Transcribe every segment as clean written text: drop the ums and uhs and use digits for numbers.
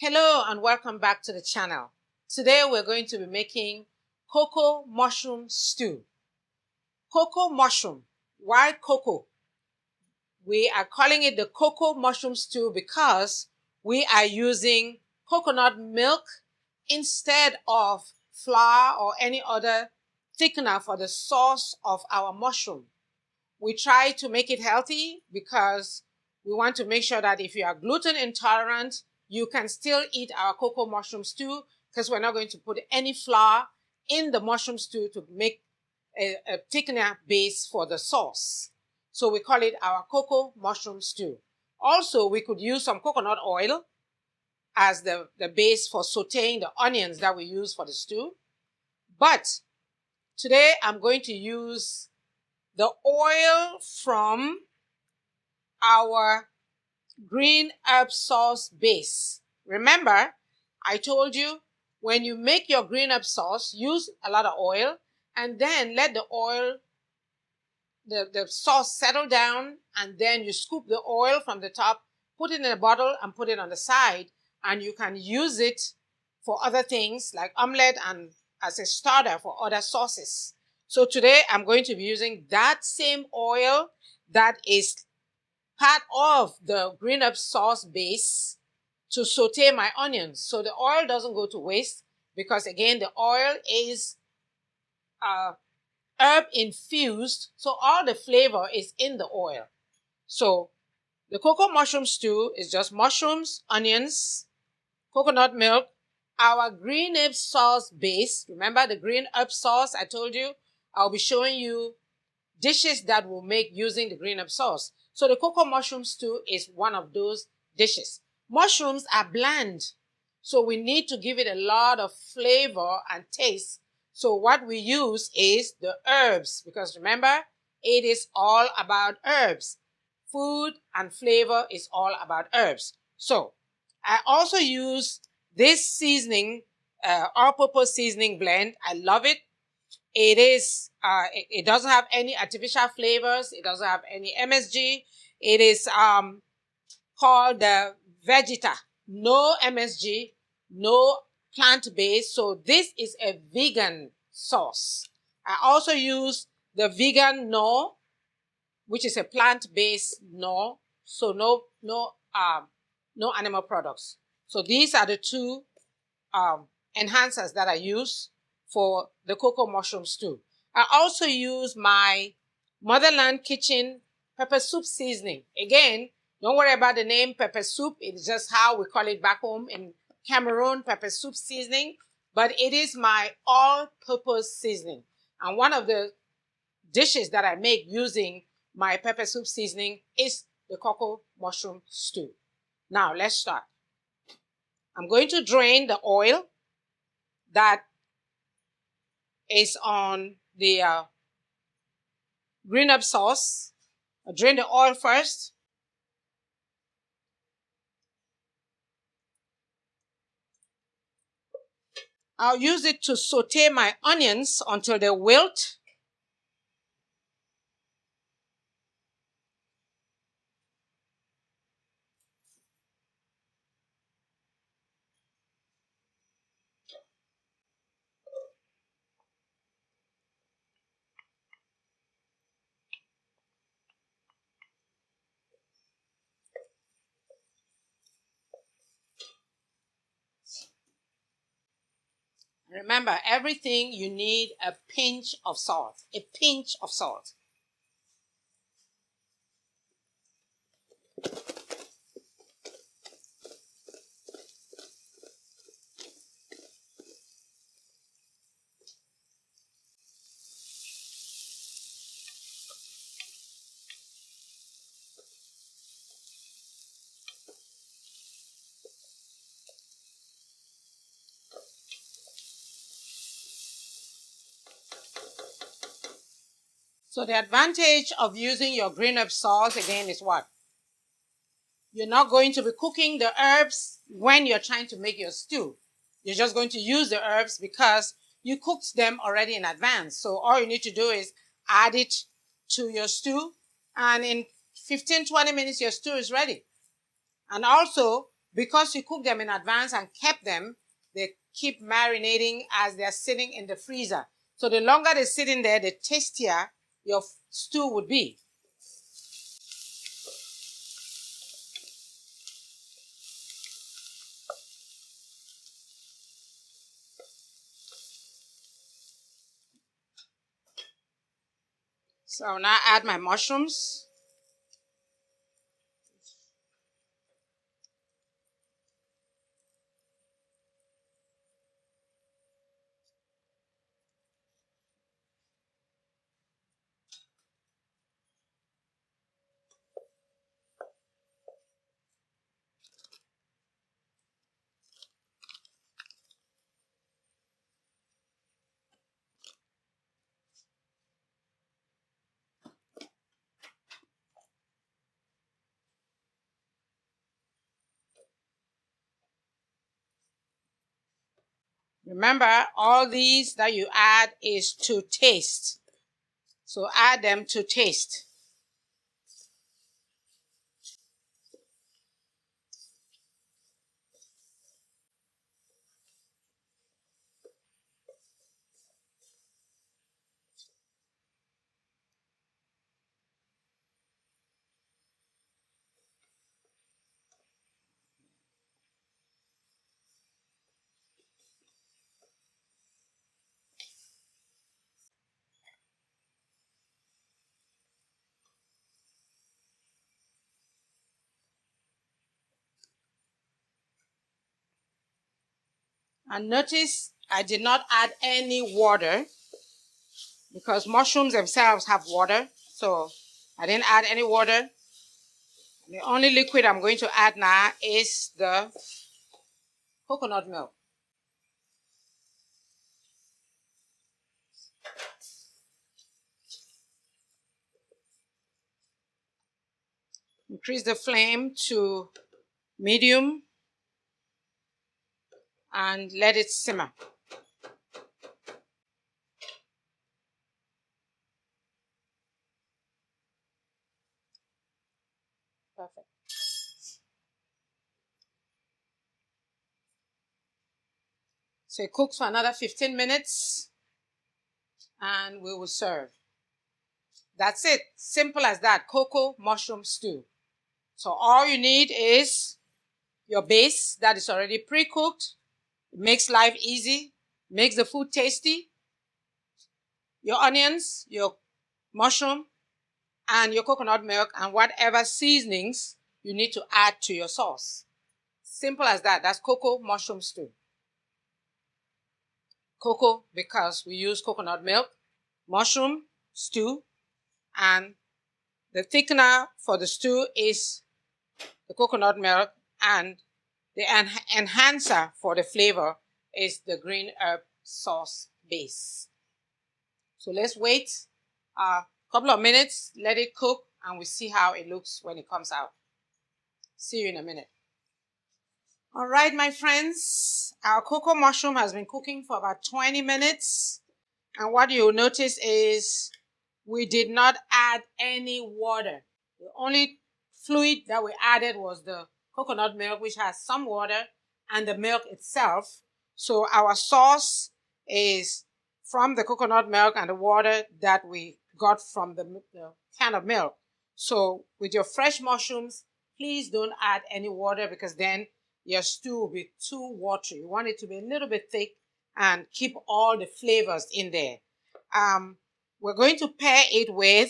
Hello and welcome back to the channel. Today we're going to be making cocoa mushroom stew. Cocoa mushroom. Why cocoa? We are calling it the cocoa mushroom stew because we are using coconut milk instead of flour or any other thickener for the sauce of our mushroom. We try to make it healthy because we want to make sure that if you are gluten intolerant, you can still eat our cocoa mushroom stew because we're not going to put any flour in the mushroom stew to make a thickener base for the sauce. So we call it our cocoa mushroom stew. Also, we could use some coconut oil as the base for sauteing the onions that we use for the stew. But today I'm going to use the oil from our green herb sauce base. Remember, I told you when you make your green herb sauce, use a lot of oil and then let the oil, the sauce settle down, and then you scoop the oil from the top, put it in a bottle and put it on the side, and you can use it for other things like omelette and as a starter for other sauces. So today I'm going to be using that same oil that is part of the green herb sauce base to saute my onions. So the oil doesn't go to waste because again, the oil is herb infused. So all the flavor is in the oil. So the cocoa mushroom stew is just mushrooms, onions, coconut milk, our green herb sauce base. Remember the green herb sauce I told you? I'll be showing you dishes that we'll make using the green herb sauce. So the cocoa mushroom stew is one of those dishes. Mushrooms are bland, so we need to give it a lot of flavor and taste. So what we use is the herbs, because remember, it is all about herbs. Food and flavor is all about herbs. So I also use this seasoning, all-purpose seasoning blend. I love it. It is, it doesn't have any artificial flavors. It doesn't have any MSG. It is called the Vegeta. No MSG, no plant-based. So this is a vegan sauce. I also use the vegan Knorr, which is a plant-based Knorr. So no animal products. So these are the two enhancers that I use for the cocoa mushroom stew. I also use my Motherland Kitchen pepper soup seasoning. Again, don't worry about the name pepper soup. It's just how we call it back home in Cameroon, pepper soup seasoning. But it is my all-purpose seasoning. And one of the dishes that I make using my pepper soup seasoning is the cocoa mushroom stew. Now, let's start. I'm going to drain the oil that is on the green herb sauce. I'll drain the oil first. I'll use it to saute my onions until they wilt. Remember, everything you need a pinch of salt. A pinch of salt. So the advantage of using your green herb sauce again is what? You're not going to be cooking the herbs when you're trying to make your stew. You're just going to use the herbs because you cooked them already in advance. So all you need to do is add it to your stew, and in 15-20 minutes your stew is ready. And also Because you cook them in advance and kept them, they keep marinating as they're sitting in the freezer. So the longer they sit in there, the tastier your stew would be. So now add my mushrooms. Remember, all these that you add is to taste. So add them to taste. And notice I did not add any water because mushrooms themselves have water. So I didn't add any water. The only liquid I'm going to add now is the coconut milk. Increase the flame to medium and let it simmer. Perfect. So it cooks for another 15 minutes and we will serve. That's it. Simple as that. Cocoa mushroom stew. So all you need is your base that is already pre-cooked. It makes life easy, makes the food tasty. Your onions, your mushroom, and your coconut milk, and whatever seasonings you need to add to your sauce. Simple as that. That's cocoa mushroom stew. Cocoa because we use coconut milk, mushroom stew, and the thickener for the stew is the coconut milk, and the enhancer for the flavor is the green herb sauce base. So let's wait a couple of minutes, let it cook, and we see how it looks when it comes out. See you in a minute. All right, my friends, our cocoa mushroom has been cooking for about 20 minutes. And what you'll notice is we did not add any water. The only fluid that we added was the coconut milk, which has some water, and the milk itself. So our sauce is from the coconut milk and the water that we got from the can of milk. So with your fresh mushrooms, please don't add any water because then your stew will be too watery. You want it to be a little bit thick and keep all the flavors in there. We're going to pair it with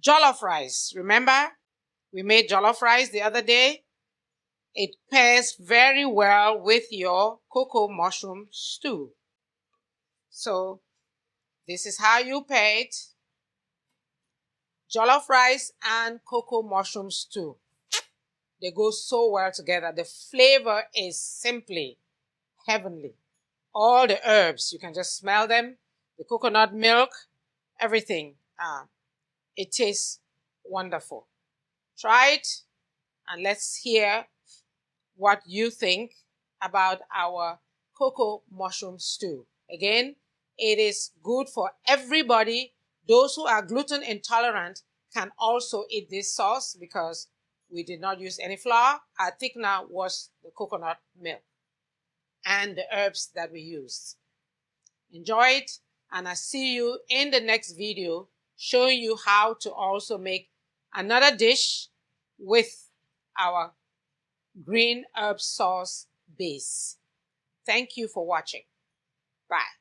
jollof rice. Remember, we made jollof rice the other day. It pairs very well with your cocoa mushroom stew. So this is how you pair it. Jollof rice and cocoa mushroom stew. They go so well together. The flavor is simply heavenly. All the herbs, you can just smell them. The coconut milk, everything. It tastes wonderful. Try it and let's hear what you think about our cocoa mushroom stew. Again, it is good for everybody. Those who are gluten intolerant can also eat this sauce because We did not use any flour. Our thickener was the coconut milk and the herbs that we used. Enjoy it, and I see you in the next video showing you how to also make another dish with our green herb sauce base. Thank you for watching. Bye.